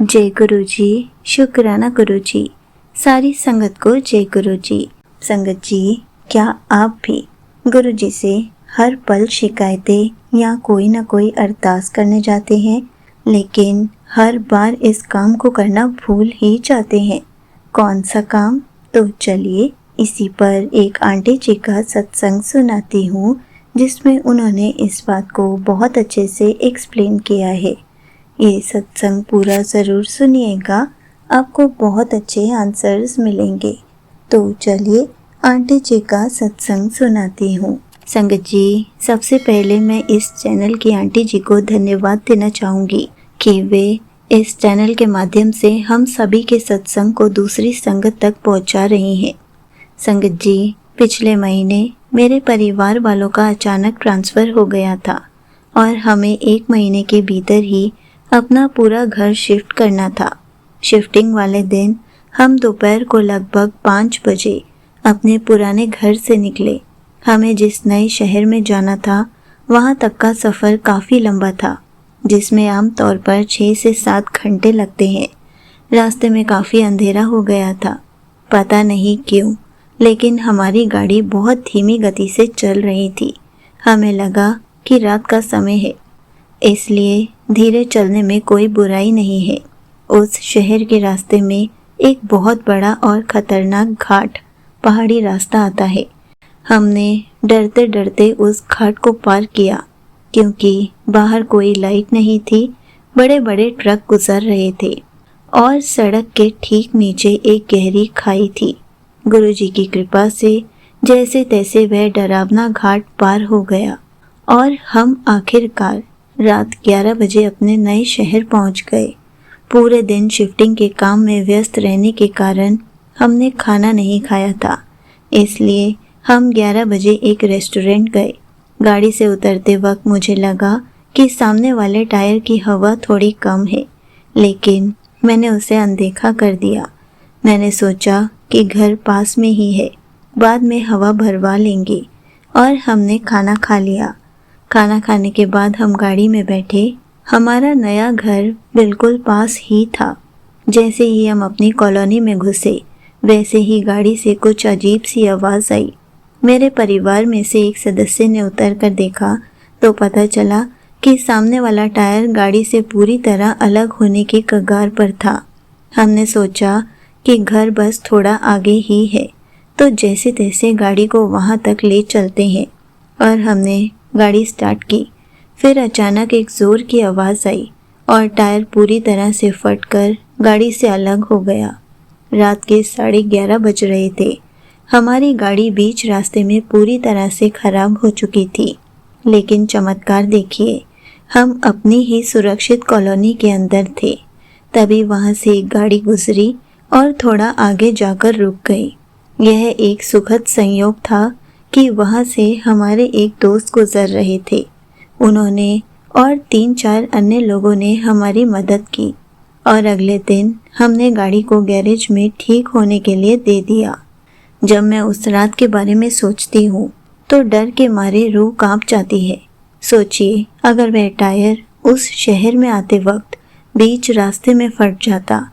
जय गुरु जी, शुक्राना गुरु जी। सारी संगत को जय गुरु जी। संगत जी, क्या आप भी गुरु जी से हर पल शिकायतें या कोई ना कोई अरदास करने जाते हैं, लेकिन हर बार इस काम को करना भूल ही जाते हैं? कौन सा काम? तो चलिए इसी पर एक आंटी जी का सत्संग सुनाती हूँ, जिसमें उन्होंने इस बात को बहुत अच्छे से एक्सप्लेन किया है। ये सत्संग पूरा ज़रूर सुनिएगा, आपको बहुत अच्छे आंसर्स मिलेंगे। तो चलिए आंटी जी का सत्संग सुनाती हूँ। संगत जी, सबसे पहले मैं इस चैनल की आंटी जी को धन्यवाद देना चाहूँगी कि वे इस चैनल के माध्यम से हम सभी के सत्संग को दूसरी संगत तक पहुँचा रही हैं। संगत जी, पिछले महीने मेरे परिवार वालों का अचानक ट्रांसफ़र हो गया था और हमें 1 महीने के भीतर ही अपना पूरा घर शिफ्ट करना था। शिफ्टिंग वाले दिन हम दोपहर को लगभग 5 बजे अपने पुराने घर से निकले। हमें जिस नए शहर में जाना था वहाँ तक का सफ़र काफ़ी लंबा था, जिसमें आमतौर पर 6 से 7 घंटे लगते हैं। रास्ते में काफ़ी अंधेरा हो गया था, पता नहीं क्यों, लेकिन हमारी गाड़ी बहुत धीमी गति से चल रही थी। हमें लगा कि रात का समय है, इसलिए धीरे चलने में कोई बुराई नहीं है। उस शहर के रास्ते में एक बहुत बड़ा और ख़तरनाक घाट पहाड़ी रास्ता आता है। हमने डरते डरते उस घाट को पार किया, क्योंकि बाहर कोई लाइट नहीं थी। बड़े बड़े ट्रक गुजर रहे थे और सड़क के ठीक नीचे एक गहरी खाई थी। गुरुजी की कृपा से जैसे तैसे वह डरावना घाट पार हो गया और हम आखिरकार रात 11 बजे अपने नए शहर पहुंच गए। पूरे दिन शिफ्टिंग के काम में व्यस्त रहने के कारण हमने खाना नहीं खाया था, इसलिए हम 11 बजे एक रेस्टोरेंट गए। गाड़ी से उतरते वक्त मुझे लगा कि सामने वाले टायर की हवा थोड़ी कम है, लेकिन मैंने उसे अनदेखा कर दिया। मैंने सोचा कि घर पास में ही है, बाद में हवा भरवा लेंगे, और हमने खाना खा लिया। खाना खाने के बाद हम गाड़ी में बैठे। हमारा नया घर बिल्कुल पास ही था। जैसे ही हम अपनी कॉलोनी में घुसे, वैसे ही गाड़ी से कुछ अजीब सी आवाज़ आई। मेरे परिवार में से एक सदस्य ने उतर कर देखा तो पता चला कि सामने वाला टायर गाड़ी से पूरी तरह अलग होने की कगार पर था। हमने सोचा कि घर बस थोड़ा आगे ही है, तो जैसे तैसे गाड़ी को वहाँ तक ले चलते हैं, और हमने गाड़ी स्टार्ट की। फिर अचानक एक ज़ोर की आवाज़ आई और टायर पूरी तरह से फटकर गाड़ी से अलग हो गया। रात के 11:30 बज रहे थे। हमारी गाड़ी बीच रास्ते में पूरी तरह से खराब हो चुकी थी, लेकिन चमत्कार देखिए, हम अपनी ही सुरक्षित कॉलोनी के अंदर थे। तभी वहाँ से एक गाड़ी गुजरी और थोड़ा आगे जाकर रुक गई। यह एक सुखद संयोग था कि वहाँ से हमारे एक दोस्त गुजर रहे थे। उन्होंने और 3-4 अन्य लोगों ने हमारी मदद की और अगले दिन हमने गाड़ी को गैरेज में ठीक होने के लिए दे दिया। जब मैं उस रात के बारे में सोचती हूँ तो डर के मारे रूह कांप जाती है। सोचिए, अगर वह टायर उस शहर में आते वक्त बीच रास्ते में फट जाता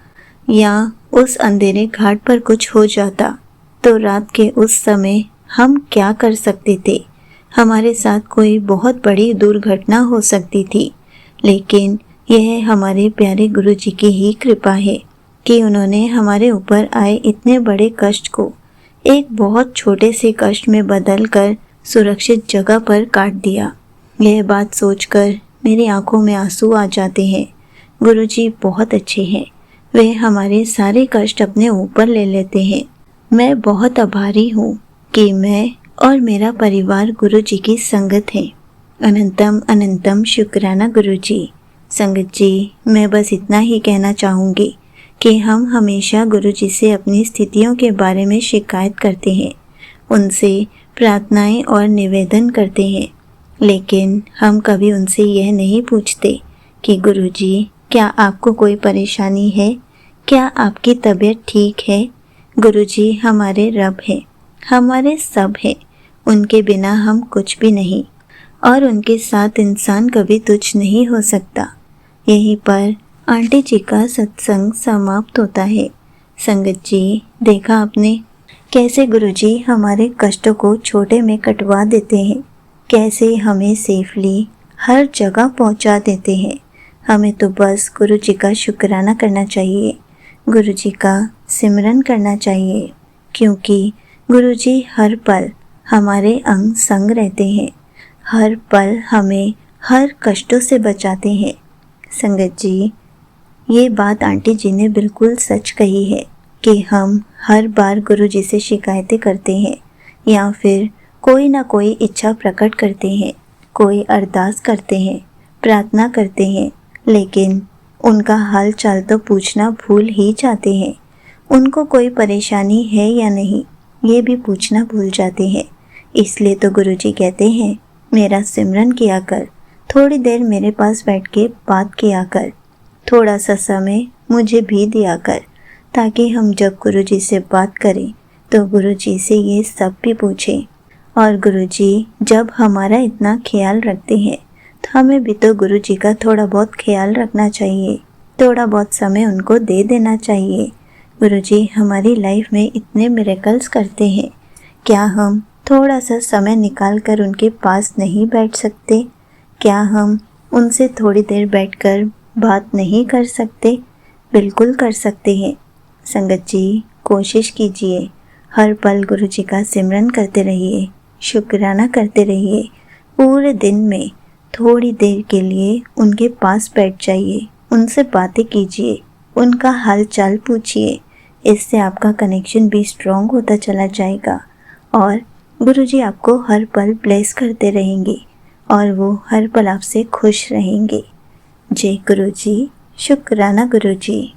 या उस अंधेरे घाट पर कुछ हो जाता, तो रात के उस समय हम क्या कर सकते थे? हमारे साथ कोई बहुत बड़ी दुर्घटना हो सकती थी। लेकिन यह हमारे प्यारे गुरुजी की ही कृपा है कि उन्होंने हमारे ऊपर आए इतने बड़े कष्ट को एक बहुत छोटे से कष्ट में बदलकर सुरक्षित जगह पर काट दिया। यह बात सोचकर मेरी आंखों में आंसू आ जाते हैं। गुरुजी बहुत अच्छे हैं, वे हमारे सारे कष्ट अपने ऊपर ले लेते हैं। मैं बहुत आभारी हूँ कि मैं और मेरा परिवार गुरुजी की संगत है। अनंतम अनंतम शुक्राना गुरुजी। संगत जी, मैं बस इतना ही कहना चाहूँगी कि हम हमेशा गुरुजी से अपनी स्थितियों के बारे में शिकायत करते हैं, उनसे प्रार्थनाएं और निवेदन करते हैं, लेकिन हम कभी उनसे यह नहीं पूछते कि गुरुजी, क्या आपको कोई परेशानी है? क्या आपकी तबीयत ठीक है? गुरुजी हमारे रब हैं, हमारे सब हैं। उनके बिना हम कुछ भी नहीं, और उनके साथ इंसान कभी तुच्छ नहीं हो सकता। यहीं पर आंटी जी का सत्संग समाप्त होता है। संगत जी, देखा आपने कैसे गुरुजी हमारे कष्टों को छोटे में कटवा देते हैं, कैसे हमें सेफली हर जगह पहुंचा देते हैं। हमें तो बस गुरुजी का शुक्राना करना चाहिए, गुरुजी का सिमरन करना चाहिए, क्योंकि गुरुजी हर पल हमारे अंग संग रहते हैं, हर पल हमें हर कष्टों से बचाते हैं। संगत जी, ये बात आंटी जी ने बिल्कुल सच कही है कि हम हर बार गुरुजी से शिकायतें करते हैं या फिर कोई ना कोई इच्छा प्रकट करते हैं, कोई अरदास करते हैं, प्रार्थना करते हैं, लेकिन उनका हाल चाल तो पूछना भूल ही जाते हैं। उनको कोई परेशानी है या नहीं ये भी पूछना भूल जाते हैं। इसलिए तो गुरुजी कहते हैं, मेरा सिमरन किया कर, थोड़ी देर मेरे पास बैठ के बात किया कर, थोड़ा सा समय मुझे भी दिया कर, ताकि हम जब गुरुजी से बात करें तो गुरुजी से ये सब भी पूछें। और गुरुजी जब हमारा इतना ख्याल रखते हैं तो हमें भी तो गुरुजी का थोड़ा बहुत ख्याल रखना चाहिए, थोड़ा बहुत समय उनको दे देना चाहिए। गुरुजी हमारी लाइफ में इतने मिरेकल्स करते हैं, क्या हम थोड़ा सा समय निकाल कर उनके पास नहीं बैठ सकते? क्या हम उनसे थोड़ी देर बैठकर बात नहीं कर सकते? बिल्कुल कर सकते हैं। संगत जी, कोशिश कीजिए, हर पल गुरुजी का सिमरन करते रहिए, शुक्राना करते रहिए। पूरे दिन में थोड़ी देर के लिए उनके पास बैठ जाइए, उनसे बातें कीजिए, उनका हाल चाल पूछिए। इससे आपका कनेक्शन भी स्ट्रॉन्ग होता चला जाएगा और गुरुजी आपको हर पल ब्लेस करते रहेंगे और वो हर पल आपसे खुश रहेंगे। जय गुरुजी, शुक्राना गुरुजी।